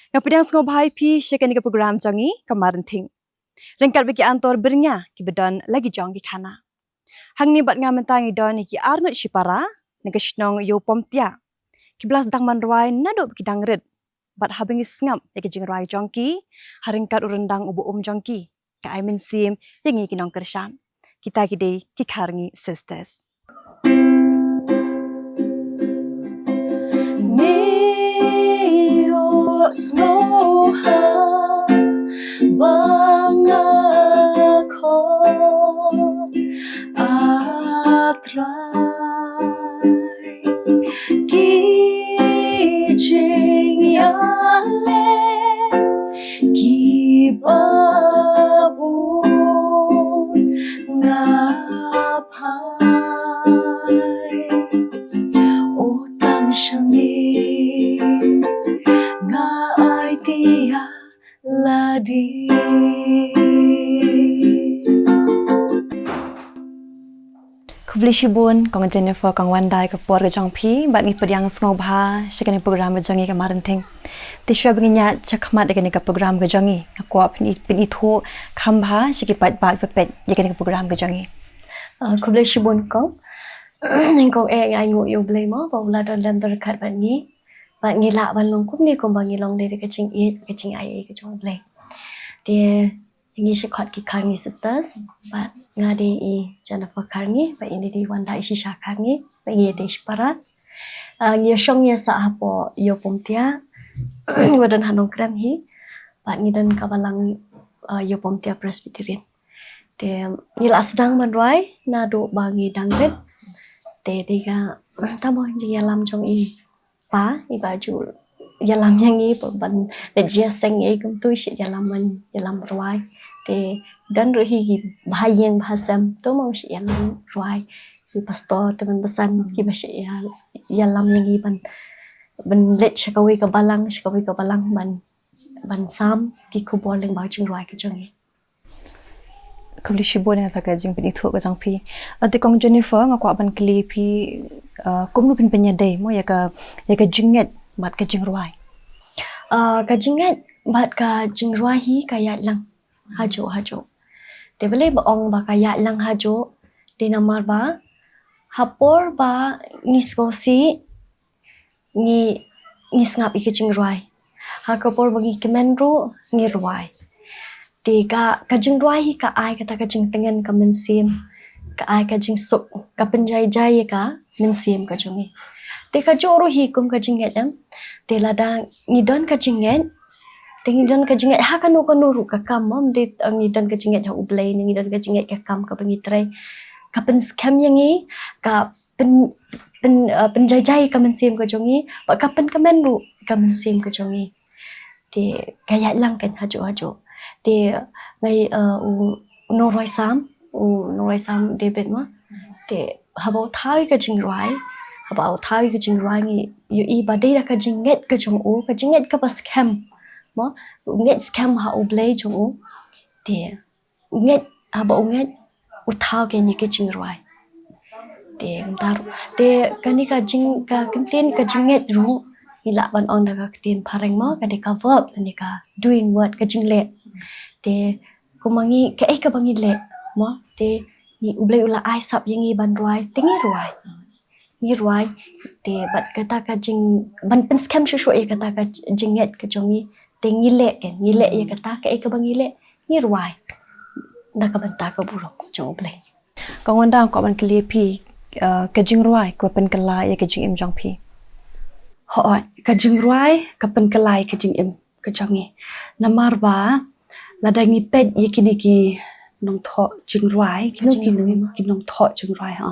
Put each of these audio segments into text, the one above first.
Ngapidang sengobhai pi Shakri ke program jangi kemarin ting. Rengkat bagi antor bernya ki bedan lagi jong ki khana. Hang ni bat ngamentang idon ki arngut shipara negashnong yo pomtia. Ki belas dang manruai nado ki dangret. Bat habing isngap ya ki jingrai jongki haringkat urendang ubu jongki. Ka ai min sim yangi ki nong kershan. Kita ki dei ki kharngi sisters. Smoha bangako atrai ki Jingïaseng Kiba ngapai o Tang Sngi Ladi. Kubli shibun kong Jennifer kong Wanda ke por ke jongpi bat ngi pediang sengobha Shakri program ke jangi kemarin ting. Tisha benginya cakmat dengan ke program ke jangi. Aku pin itu khambha Shakri bat pepet dengan ke program ke jangi. Kubli shibun kong kong ai ngu yo Blei mo ba ula dalam terdekat bat ni. Bat ngilak ban long kum ni kong bang ngilong dari kecing ai ke jong Blei. Dia ini sekot ki karni sisters, bat ngadi I Jennifer karni, bat ini di Wanda Isisha karni, bat ini di Shpara. Ngia shong ngia sa hapo yo pomtia, wadan hanong krem hi, bat ngidan kabalang yo pomtia Presbyterian. Dia ngilak sedang manruai, nado bangi danglet. Dia diga tamo Jingïaseng jong I pa I baju yalam yang I ban Jingïaseng I kum tu si yalam ruai te dan ruhi bahayang bahasam tu mau si yalam ruai I pastor teman besan ki basi yalam yang I ban Leit Shakri ke balang ban sam ki kubol yang baju ruai ke jangi. Kubli shibun yang tak jing pin itu ke jongpi. Ati kong Jennifer ngaku ban kli pi kumnu pin penyadai mo ya ke jinget bat ke jingruai. Ka jinget bat ka jingruai hi kaya lang hajo. Te boleh baong ba kaya lang hajo di namar ba hapor ba ngiskosi ni ngisngap I ke jingruai. Hakapor bagi kemenru ngirwai. Te ka jingruai hi ka ai kata ka jing tengen ka mensim ka ai ka jing sup ka penjai ka mensim ka jungi. Te ka joro hi kum ka jinget am te lada ngidon ka jinget te ngidon ka jinget ha kanu ru ka kam mom de ngidon ka jinget ha Blei ni ngidon ka jinget ka kam ka pengitrai ka pen scam yangi ka penjai ka mensim ka jungi ba ka pen ru ka mensim ka jungi. Te kaya lang kan hajo te ngai noroi sam debit ma te habau thai ka jingrai ngi yu I ba de ka jinget ka jong u ka jinget ka pas scam mo nget scam ha Blei jong u te nget habau nget u thau ke ni ka jingrai te ntar te kani ka jing ka kentin ka jinget ru ila ban on da ka kentin pareng mo ka de ka verb ni ka doing word ka jinglet te kumangi ka ka bangi le mo te ni Blei ula ai sap yangi ban ruai tingi ruai te bat kata ka jing ban pen scam shushu kata ka jinget ka jongi te ngile ya kata ka bangi le ni ruai da ka banta ka buruk jong Blei. Kong Wanda ko ban kli pi ka jingruai ko pen kala ya ka jing im jong pi. Ho ka jingruai ka pen kala ka jing im ka jongi. Namar ba lada ngi pet ye kini ki nong tho jingruai ki nong tho jingruai ha.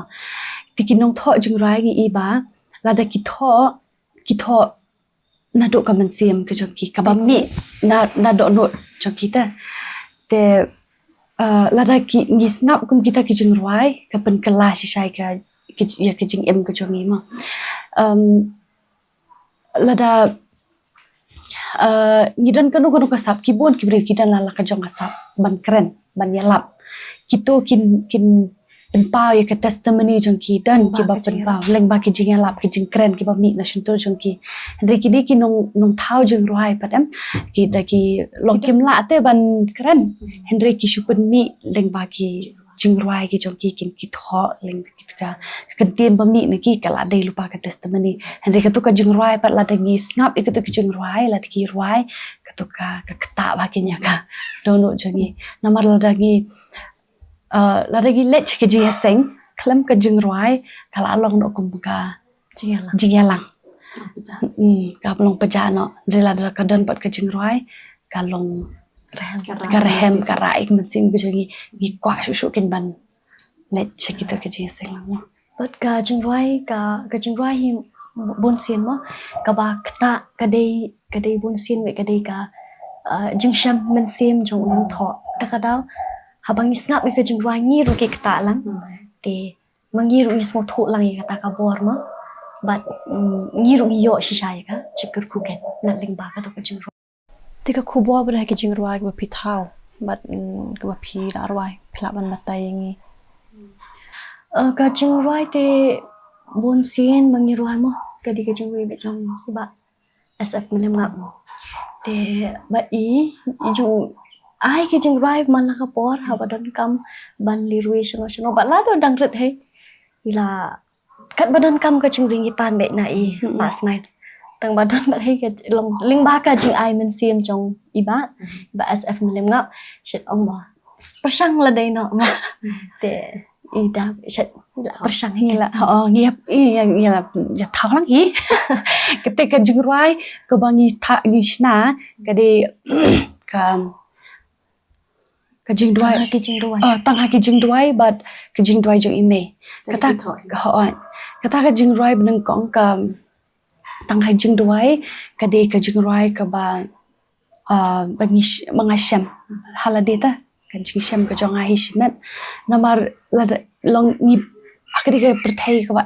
Ti ki nong tho jingruai ngi iba lada ki tho na do ka mensim ka jongi ka bami na do no jongi ta. Te lada ki ngi snap kum kita ki jingruai ka pen kala si sai ka ya ka jing im ka jongi ma. Lada ngidan kanu kasap kibun kibri kidan lala ka jong kasap ban keren ban yalap kito kin penpau ya ke testimony jong ki dan ki ba penpau leng ba ki jing lap ki jing kren ki ba mi na shuntur jong ki Henry ki di ki nong thau jong ruai padam ki da ki long kim la te ban kren Henry ki shupun mi leng ba ki jing ruai ki jong ki kin ki tho leng ki ka kentien ba mi na ki kala dei lupa ka testimony Henry ka tu ka jing ruai pat la da gi snap ik tu ki jing ruai la ki ruai ka tu ka kata ba ki nya ka dono jong ni namar la da gi Leit ke Jingïaseng klem ke jing ruai kala along no kum ka Jingïaseng ka long pejano rela ka don pat ke jing ruai kalong Karehem karai mesin bujungi gi kwa shushu kin ban Leit kita ke Jingïaseng lang But ka jingruai hi bon sien mo ka ba kta ka dei bon sien we ka dei ka jingsham men sim jong nong tho ta ka daw habang isngap we ka jingruai ngiru ke kta lang te mangiru is mo tho lang ya ta ka bor mo but ngiru yo shisha ka chikur ku ken na ling ba ka to ka jingruai Tika kubo ber ke jing ruai ke pi thau bat ke pi da ruai phla ban matai ngi ka jingruai te bon sien mangiru mo ka di ka jingruai be jong ba SF menem ngap te ba i ju ai ke jingruai man la ka por ha badan kam ban lirui shano ba la do dang rit he ila kat badan kam ka jingring i pan be na i mas mai tang badan ba he ke long ling ba ka jing ai men sim jong i ba SF menem ngap shit ong ba persang la dai no ma te i da shit persang he la ngiap ya thau lang hi ketika jing ruai ke bangi tha gi shna ka de ka jing duai tang ha ki jing duai but ka jing duai jong ime kata ka jing duai beneng kong ka tang ha jing duai ka de ka jing duai ka ba bangi mangasam haladeta kan jing sham ka jong ha hishimet namar long ni akadi ka perthai ka ba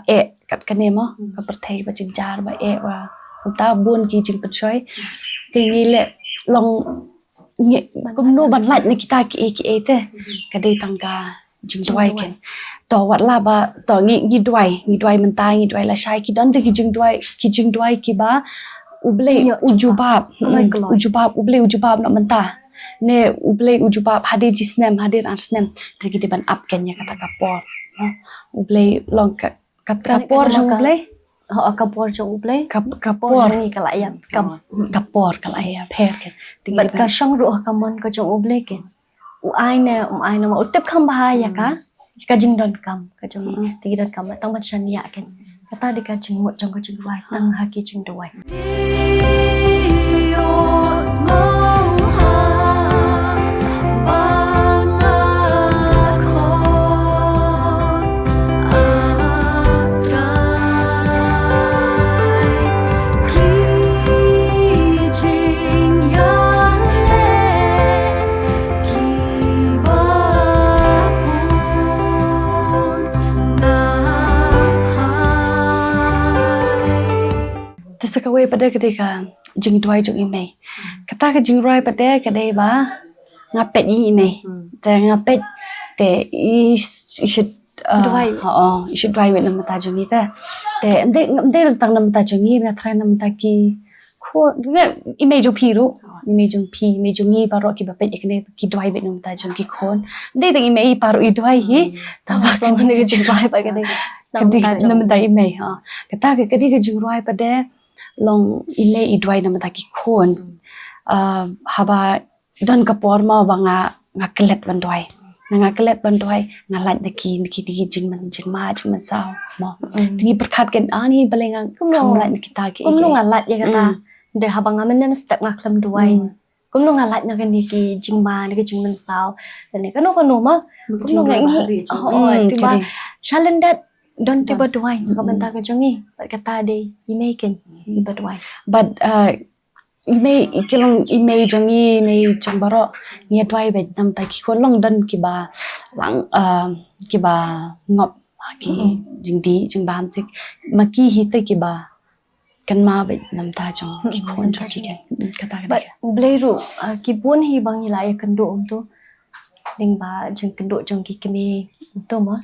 kat ka nemo ka perthai ba jing jar ba wa ta bon ki jing pachoi te ni le long kum no ban lait ni kita ki te ka dei tangka jing duai ken to wat la ba to ngi duai men tai ngi duai la shai ki dan te ki jing duai ki ba ublei ujubab no men ta ne ublei ujubab hadir jisnem hadir arsnem te ki ban up ken ya kata kapor ublei long ka kapor jong ublei kapor jong ublei kapor ni kala ya kapor kala ya pher ken bat ka shong ru ka mon ka jong ublei ken u ai ne ma utep kham bahaya ka jing don kam ka jong ni ti don kam tang man shan ya ken kata di ka jing mo jong ka jing duai tang ha ki jing duai Sakawe pada ketika jing duai jong ime kata ka jing duai pada kadai ba ngapet ni ime te ngapet te should duai with nam ta jong ni ta te amde tang nam ta jong ni na thrai nam ta ki kho ime jong phi ru ime jong ni paro ki ba pet ikne ki duai with nam ta jong ki khon de tang ime paro i duai hi ta ba kan ni jing duai ba kadai nam ta ime kata ka kadi ka jing duai pada long ine i duai nam ta ki khon haba don kapor ma banga ngakelet ban duai ngakelet ban duai ngalat na ki jing man sao mo tingi perkhat ken ani balenga kamlat na kita ki kum lu ngalat ya kata de habang ngamen nem step ngaklam duai kum lu ngalat na kan ki jingmane ki jingman sao dan kan no ma kum lu ngi tiba chalendat don tiba duai ka banta ka jongi kata de imeken tiba duai but ime jongi me jongbaro ni duai be nam ta ki kholong dan ki ba ngop ki jingdi jingbam tik maki hi te ki ba kan ma be nam ta jong ki khon jo ki kata but bleiru ki bun hi bang ila ya kendo tu ding ba jeng kendo jong ki kene to ma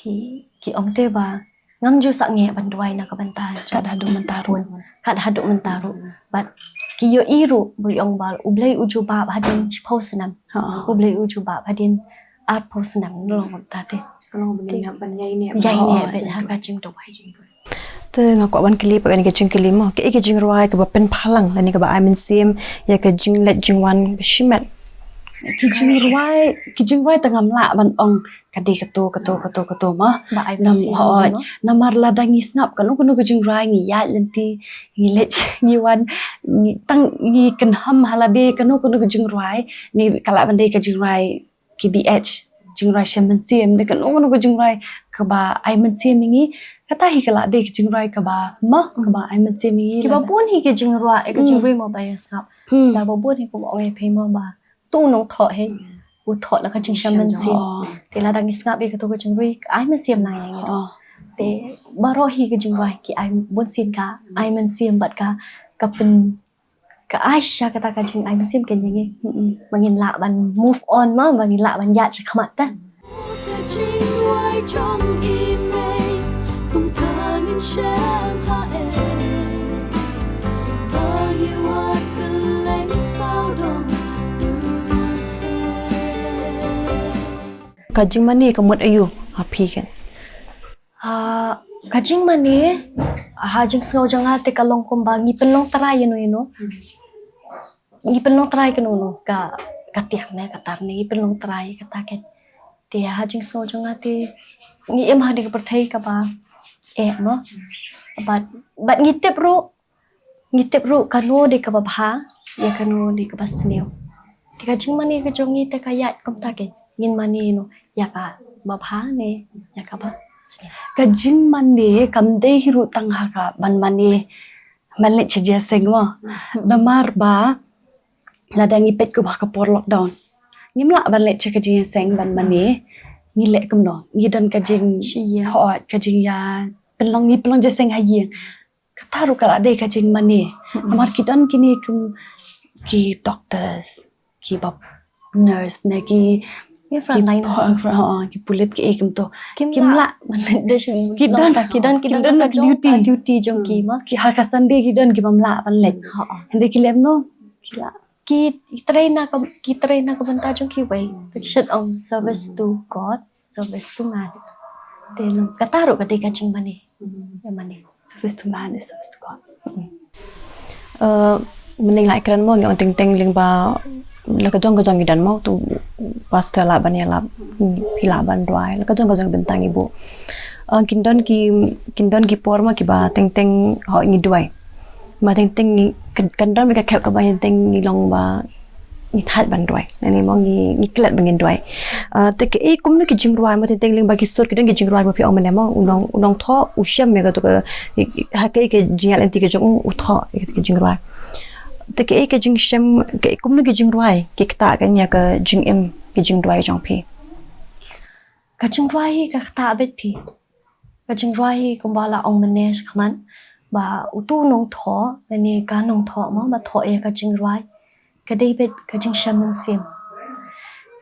ki ong te ba ngam ju sak nge ban duai na ka bantan Kat hadu mentarun. kat haduk mentaru but ki yo iru bu ong bal ublei uju ba hadin pausenam ublei uju ba hadin art pausenam lo ta te Kalau benih ban yai ne. yai ne be ha ka jing duai Tu ngakak wan kelip kan ke jing kelima ke jing ruai ke pen palang lani ke ba ai min sim ya ke jing let jing wan beshimat. Ki jing ruai tengam la ban ong kadi ketu mah. ba ai Nam si hoi namar lada ngi snap kan kuno ke jing ruai ngi ya lenti ngi let ngi wan ngi tang ngi kan ham halade kan kuno ke jing ruai ni kala bande ke jing ruai KBH jing ruai shaman sim de kan kuno ke jing ruai ke ba ai man sim ngi kata hi kala de ke jing ruai ke ba mah ke ba ai man sim ngi ki ba pun hi ke jing ruai ke jing ruai mo ba ya snap da ba pun hi ko ong e pe mo ba tu nong tho he u tho la ka jing shaman sim te la dang snap e ke to ke jing ruai ai man sim na yang ni te baro hi ke jing ruai ki ai bun sin ka ai man sim bat ka pen ka Aisha kata ka jing ai man sim ken yang ni mangin la ban move on ma mangin la ban ya cha khamat ta Ka Jingmane ke mut ayu api kan. ka Jingmane ha jing sngau janga te ka long kom ba ngi pen long trai you know ngi pen long trai kan no ka tiak ne ka tar ne ngi pen long trai ka ta ke te ha jing sngau janga te ngi em ha de ka perthai ka ba mo but ngi tep ru ka no de ka ba bha ya ka no de ka ba sneu te ka Jingmane ka jongi te ka ya kom ta ke ngin mani no ya ka ba bha ne ya ka ba sneu Ka Jingmane kam de hiru tang ha ka ban mane man le Jingïaseng mo. Namar ba lada ngi pet ko ba ka por lockdown. Ngimla ban le ka Jingïaseng ban mane ngi le kum no ngi dan ka jing hot ka jing ya pelong ni pelong Jingïaseng ha yin. Ka taru ka de ka Jingmane. Namar ki dan kini kum ki doctors ki bab nurse ne ki ye front line ki pulit ki ekum to kimla de shim kidan duty jong ki ma ki ha ka Sunday ki dan ki bamla ban le hende ki lem no ki train ka banta jong ki wai shit on service to God service to man de lo kataru ka de ka Jingmane ya mane service to man is service to God. Mending lại keren mo yang ting ling ba la ka jong idan mo tu pastor la ban ya la pila ban doi la ka jong bentang ibu kindon ki por ma ki ba ting ho ngi doi ma ting kendon me ka khep ka ba ting ni long ba ni that ban doi ni mo ngi klet ban ngi doi te ke e kum ni ki jing roi ma ting ling ba ki sor ki dong ki jing roi ma pi ong ma mo unong tho u shem me ga to ka ha ke jingal enti ke jong u tho ki jing roi te ke jing shem ke kum ni ki jing roi ki ta kan ya ka jing em ki jing roi jong pi ka Jing roi ka ta bet pi ka Jing roi kum ba la ong manage khaman ba utu nong tho ni ka nong tho ma ba tho e ka Jing roi ka dei bet ka jing shaman sim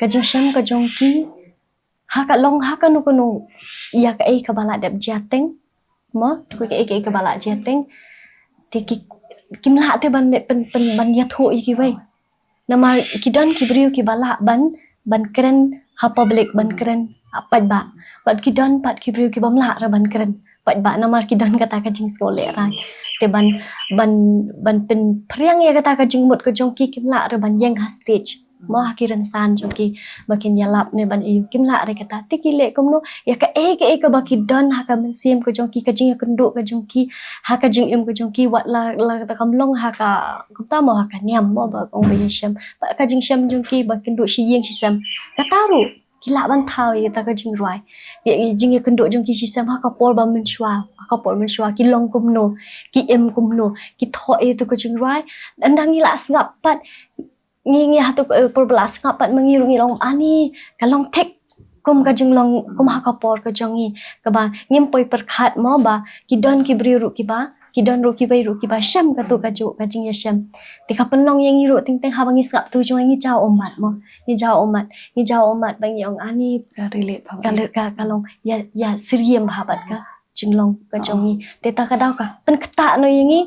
ka jing sham ka jong ki ha ka long ha ka nu ya ka e ka bala dap jateng mo ku ka e ka bala jateng ti ki kimla te ban le pen ban ya tho ki wei nama kidan ki briu ki bala ban keren ha public ban keren pat ba kidan pat ki briu ki bamla ra ban keren pat ba nama kidan kata ka jing skole rai te ban pen priang ya kata ka jing mut ka jong ki kimla ra ban yang ha stage mo hakiran san jong ki bakin yalap ne ban iu kimla re kata ti ki le kom no ya ka e ka ba kidan ha ka men sim ka jong ki ka jing ka ndo ka jong ki ha ka jing em ka jong ki wat la kam long ha ka kum ta mo ha ka niam mo ba ong be sham ba ka jing sham jong ki ba kin do shi yeng shi sam ka taru kila ban thau ya ta ka jing roi ya jing ya kendo jong ki shi sam ha ka por ba men shwa ki long kum no ki em kum no ki tho e to ka jing roi andang ila ngap pat ngi hatu por belas ngap pat mengiru ngi long ani kalong tek kum ka jing long kum ha ka por ka jongi ka ba ngim poi perkhat mo ba ki don ki briu ki ba Kidon ro kiba syam ka tu ka ju ka Jingïaseng ti ka penlong yang iru ting ting ha bangi sap tu jong ngi jao omat mo ngi jao omat bangi ong ani relate ka long ya siriem bahabat ka jinglong ka jongi te ta ka dau ka pen keta no yangi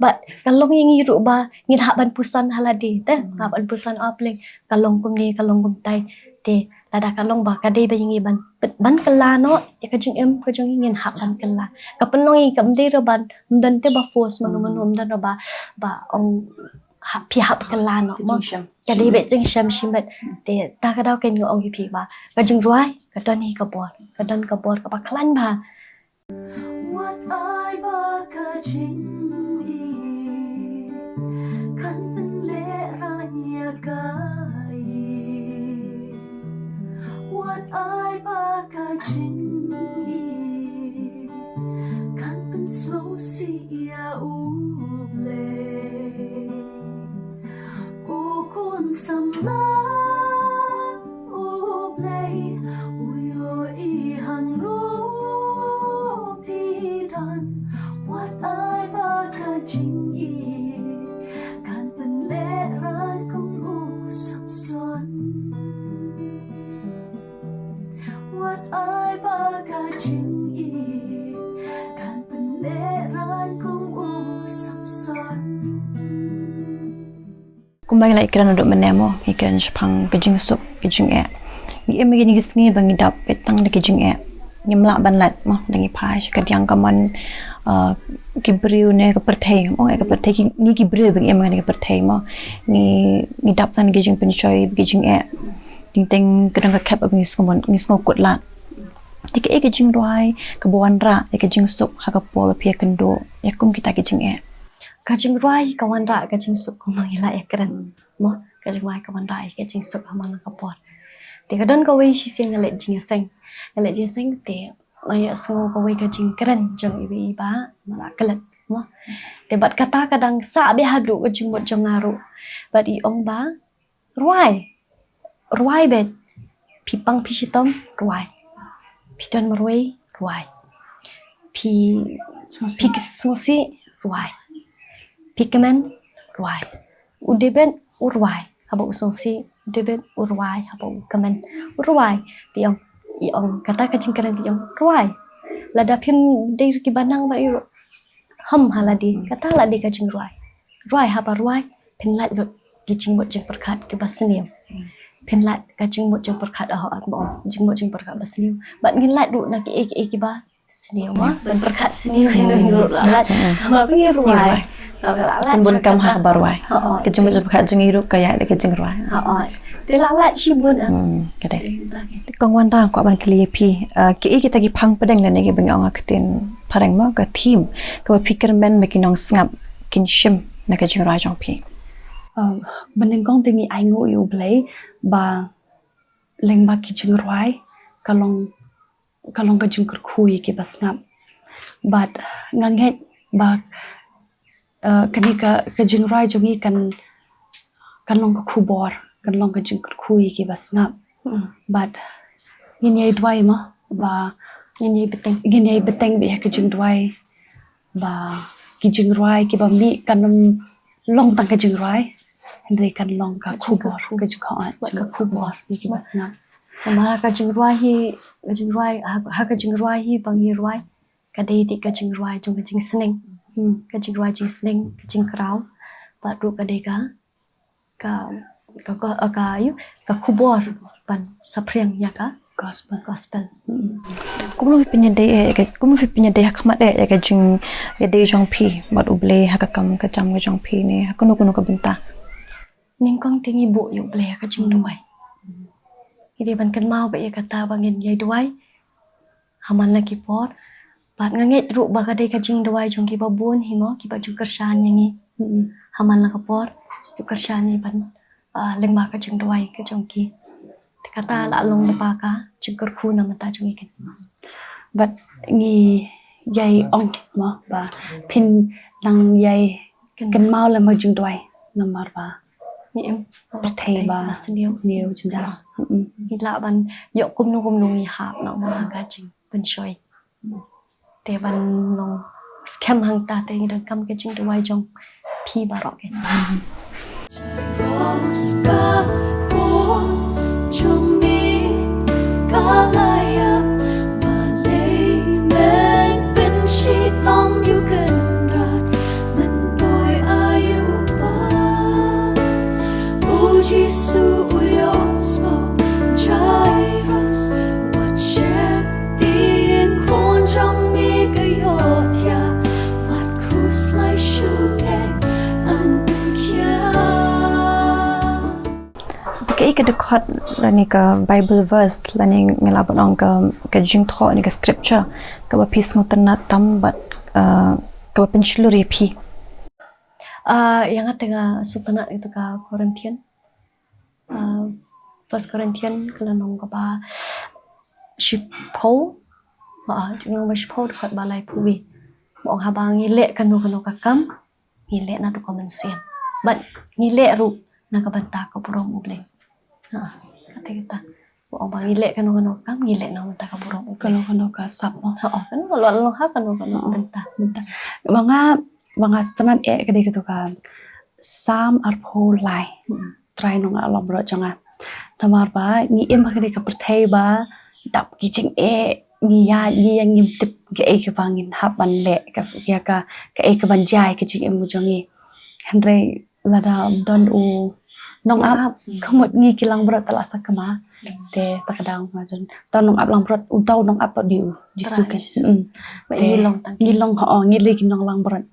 bat kalong yang iru ba ngi ha ban pusan haladi te ha ban pusan apleng kalong kum tai te lada kalong ba ka dei ba yangi ban kala no ya ka jing em ka jongi ngin ha ban kala ka penlong i kam dei ro ban dan te ba force manu dan ro ba ong pi hap kala no mo ka dei be jing sham shimet te ta ka dau ken ngo ong pi ba ka jing ruai ka don hi ka bor ka ba klan ba what I ba ka jing i kan pen le ra nia ka what I ba ka jing i kan pen so si ya u Blei u kun sam la u Blei u yo i hang lu pi dan what I ba ka jing i kan pen le ran kong u sam son what I ba ka jing i kan pen le ran kong u sam son Kumbang lai kiran duk menemo kiran sepang kejing sup kejing ni em gini gisngi bangi dap petang de kejing ni mlak ban lat mo dangi phai kadiang kaman kibriu ne ka perthei mo ka perthei ni kibriu bangi em ngani ka perthei mo ni dap san kejing penchoi kejing ting ting kadang ka kap bangi ngom kut lat tik kejing roi ka Wanda kejing sup ha ka po pia kendo yakum kita kejing ka jing ruai ka Wanda ka jing suk ko mangila ya keren mo ka jing ruai ka Wanda ka jing suk ha man ka por te ka don ka wei shi sing Leit Jingïaseng te ay so ka wei ka jing keren jong ibi ba mala kelet mo te bat kata kadang sa be hadu ka jing mot jong ngaru bat I ong ba ruai bet pi pang pi shitom ruai pi don marwei ruai pi sosi ruai Pigment ruai udeben urwai haba usongsi udeben urwai haba ukamen urwai tiong kata ka jingkaran tiong ruai lada pim dei ki banang ba iro ham haladi kata ladi ka jing ruai haba ruai penlat lo ki jing mot jing perkat ki basniam penlat ka jing mot jing perkat jing mot jing perkat basniam bat ngin lat du na ki ba sniam ban perkat sniam lat ma pi ruai bun kam ha barwai kejing mot perkat jing iru kaya de kejing ruai te lat shibun kade kong Wanda ko ban kli pi ki kita gi phang pedeng ne gi beng ong aktin pareng mo ka team ka pikir men mekinong ngap kin shim na kejing ruai jong pi Bên con tình nghĩ ai ngủ yêu Blei bà lên bà kí chừng ruai kalong cái chừng cực khui kí bà snap but ngang hết bà cái chừng ruai giống như kan long cái khu bor kan long cái chừng cực khui kí bà snap but nhìn nhảy đuôi mà bà nhìn nhảy beteng bị cái chừng đuôi bà kí chừng ruai kí bà mi kan long tăng cái chừng ruai Henry kan long ka kubor ka jukha ka kubor ni ki basna mara ka jing ruai ha ka jing ruai hi bangi ruai ka dei di ka jing ruai jong ka jing sneng ka jing ruai jing sneng ka jing krau ba ru ka dei ka kubor ban sapriang ya ka gospel kumlo pinya de hakmat ya ka jing ya de jong pi bat uble ha ka kam ka jam ka jong pi ne kuno ka benta ning kong tingi bu yu Blei ka jing duai ide ban kan mau ba ya kata bangin yai duai haman la ki por bat nganget ru ba ka dei ka jing duai jong ki ba bun hi mo ki ba ju kershan yangi haman la ka por ju kershan ni ban leng ba ka jing duai ka jong ki kata la long ba ka jingker khu na mata jong ikin but ngi yai ong ma ba pin nang yai kan mau la ma jing duai namar ba ni em thei ba sniu chinja ni la ban yo kum nu ngi hap na ma ka jing ban shoi te ban long scam hang ta te dan kam ke jing ruai jong pi barok ke Roska ko chumi kalaya balay men ben shi tom yu kan rat men toy ayu pa uji su uyo so Jairus what shep ding kon jong mi ka yo tia what kus lai shu ge an kia Cái dekat ni ke Bible verse ni ngelabot ong ke jing tho ni ke scripture ke ba pis ngotenat tam bat ke ba pencelur ya pi. Yang tengah sultanat itu ka Korintian. First Korintian kalau nong ba shipo nong ba shipo dekat balai puwi. Bong habang ngilek kanu ka kam ngilek na tu komen siam. Bat ngilek ru na ka banta ka burung ubleng. Kata kita bong bang ngilek kanu kam ngilek na banta ka burung ubleng. Kalau ka sap mo. Kan kalau lo ha kanu banta. Mga sultanat kedai gitu ka sam arpo lai. Try nong alam bro janga. Namar ba ni em kedai ka perthai ba dap kijing ni yang ngim tip ke ke bangin hap ban le ka ke ban jai ke jing em mujongi. Henry lada don u nong ap khamot ngi kilang berat tala sakama te takadang majon ton nong ap lang berat utau nong ap diu jisuke ngilong ngili kinong lang berat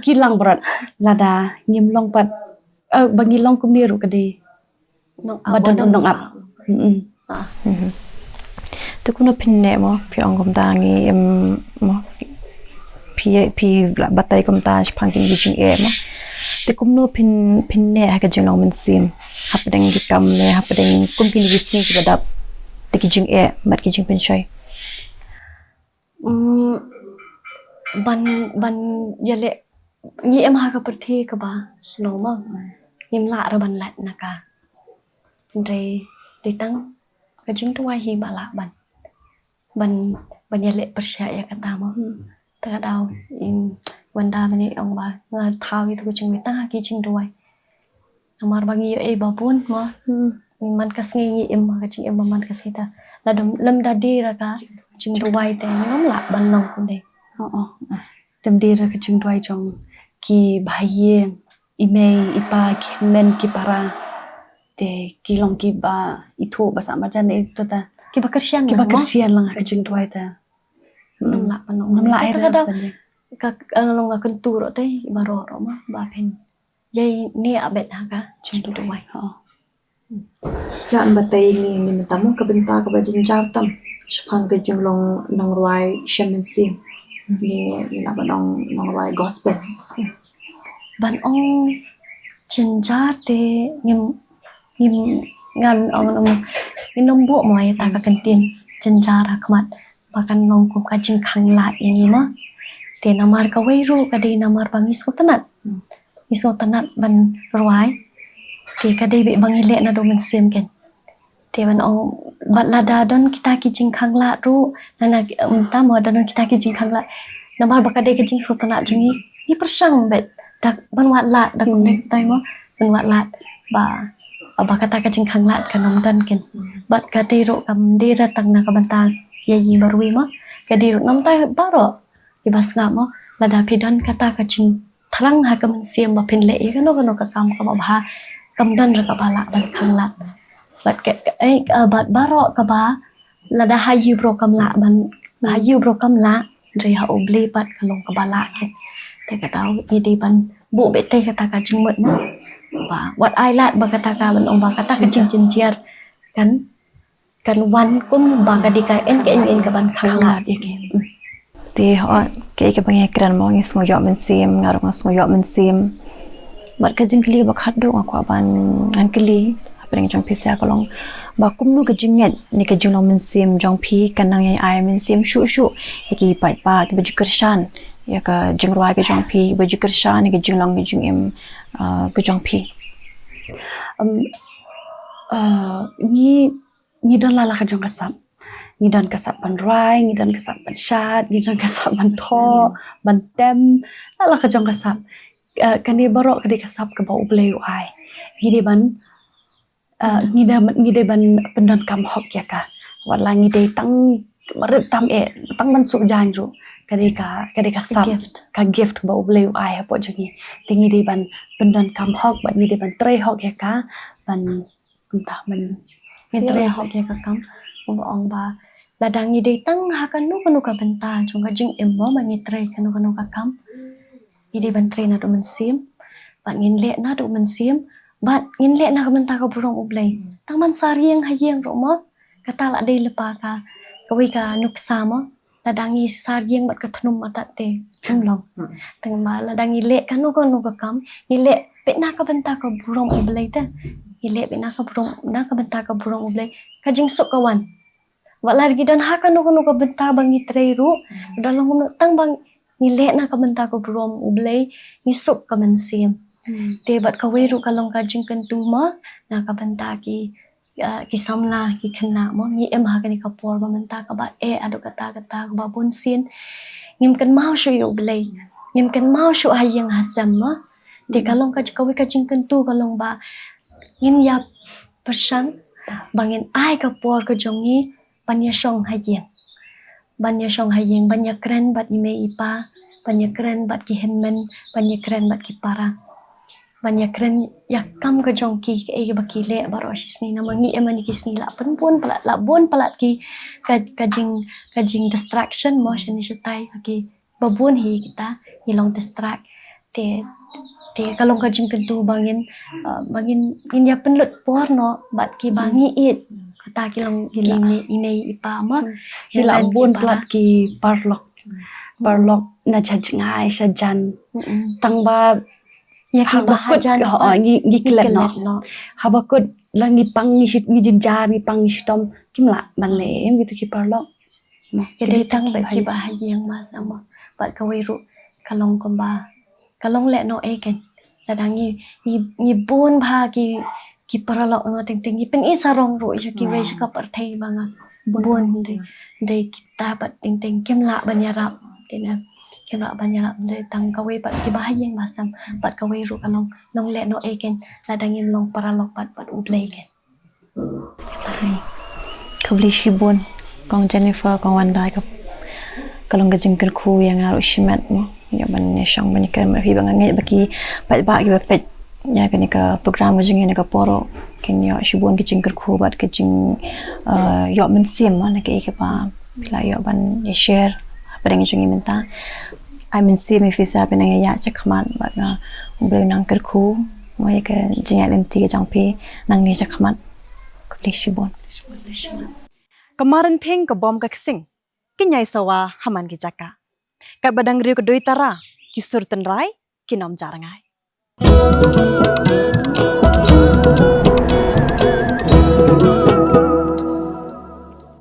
kilang berat lada ngimlong pat bangilong kumniru kadi badan nong ap Tu kuno pinne mo pi ongom dangi mo pi batai kom ta pangkin jing mo. Te kumno pinne ha ka jingong men sim hapdeng ki kam le hapdeng kumpin gising ki badap te ki jing mat ki jing pen choi ban yale ni em ha ka perthi ka ba snow ma nim la ra ban lat na ka de tang ka jing tuai hi ba la ban yale percaya kata mo ta dau Wanda mani ong ba nga thau itu kucing mitang ki cing duai amar bangi ba pun mo man kas ngi em ka cing em man kas kita la lam dadi ra ka cing duai te nom la ban long kun de dem dira ka cing duai jong ki bhaye ime ipa ki men ki para te ki long ki ba itu basa majan itu ta ki ba kersian lang ka cing duai ta nom la ban long nom la ta ka long la kentu ro te baro ro ma ba pen jai ni abet ha ka cing duai Jangan batai ni mentamu ke bentar ke bajin jartam sepang ke jenglong nong ruai shaman sim ni nak nong ruai gospel ban ong cenjar te ngim ngan ong nom bu moi ta ka kentin cenjar hakmat bahkan nong kum ka jing khang lat yani ma te namar ka weiru ka de namar bangis ko tanat ban ruai te ka de be bangile na do men sim ken te ban ong bat lada don kita ki jing khang lat ru nana ta mo don kita ki jing khang lat namar baka de ka jing so tanat jungi ni persang bet dak ban wat lat dak nek tai mo ban wat lat ba kata ka jing khang lat ka nom dan ken bat ka de ro kam de ra tang na ka banta ye yi barwi mo ka de ro nom tai baro ibas ngap mo lada pidan kata ka jing tharang ha ka men sim ba pin le ka no ka kam ka ba kam dan ra ka bala ban khang lat bat ke bat baro ka ba lada hayu bro kam la ban hayu bro kam la ri ha obli bat ka long ka bala ke te ka tau ni di ban bu be te kata ka jing mot mo ba wat ai lat ba kata ka ban ong ba kata ka jing jiar kan wan kum ba ka di ka en ka ban khang lat ye ke ti ho ke bangi kran mo ngi smo yo men sim ngarong smo yo men sim bat ka jing kli ba khat do ko ban an kli apeng jong pi sa ko long ba kum nu ka jing net ni ka jing long men sim jong pi kan nang ai men sim shu ki pai pa ki ba jikershan ya ka jing roi ka jong pi ba jikershan ni ka jing long ki jing em ka jong pi ni don la ka jong kasap ngidan kasap ban rai ngidan kasap ban shat ngidan kasap ban tho ban tem ala ka jong kasap kani barok kadi kasap ke bau blei ai ngide ban ngide ban pendan kam hok ya ka wala ngide tang marit tam tang ban su jan ju kadi kasap ka gift bau blei ai ha po jangi tingi de ban pendan kam hok ban ngide ban tre hok ya ka ban entah ban Mentre hok ya kakam ong ba ladang ide tang ha kanu ka benta jong ka jing em mo mangi tre kanu kakam ide ban tre na do mensim bat ngin le na do mensim bat ngin le na ka benta ka burong ublei tang man sarieng hayeng ro mo kata la dei lepa ka kawi ka nuksa mo ladang i sarieng bat ka thnum mata te long tang ma ladang i le kanu kakam ni le pe na ka benta ka burong ublei te ile bina ka benta ka burung ublei ka jing sok kawan wala lagi dan ha kanu ka benta bang ni treiru dalam hunu tang bang ile na ka benta ka burung ublei ni sok ka mensim te bat ka weru kalong ka jing kentu ma na ka benta ki samla ki khna mo ni em ha kani ka por ba benta ka ba adu kata ba bun sin ngim kan mau shu yu ublei ngim kan mau shu hayang hasam ma te kalong ka jing kentu kalong ba ngin ya persan bangin ai ka por ka jongi banya shong hayeng banya keren bat ime ipa banya keren bat ki henmen banya keren bat ki para banya keren ya kam ka jongki ke ba ki le baro sisni na mangi emani ki sni la pun palat ki ka jing distraction motion ni setai ki babun hi kita hilong distract te kalong ka jing tentu bangin ngin ya penlut por no bat ki bangi it kata kilong ine ipa ma hila bun plat ki parlok na chajngai sajan tangba ya ki bahajan ngi klet no habakut langi pang ni jinjar ni pang ni stom kimla banle gitu ki parlok jadi tang ba ki bahayang ma sama bat ka weru kalong komba kalong le no eken ladang ni bun bha ki paralok no ting ting pen isarong ro ki we ka parthai banga bun de kita bat ting ting kemla banyarap dina kemla banyarap de tang ka we bat ki bahayang masam bat ka we ro kalong long le no eken ladang in long paralok bat ublei ken Kabli shibun kong Jennifer kong Wanda kalong gajingker khu yang aru shimat mo ya ban shang ban keren hi bang ngai baki ba ki pet ya kani ka program ga jingin ka poro ken ya shibun ki jingker khu bat ka jing yo men sim ma na ke pa bila yo ban ya share padang jingin menta I mean sim if isa ben ya chakman ba na umbre nang ker khu mo ya ka jinga lenti ga jangpi nang ni chakman kabli shibun kemarin thing ka bom ka sing kinyai sawa haman ki jaka ka badang riu ka doi tara ki surten rai ki nom jarangai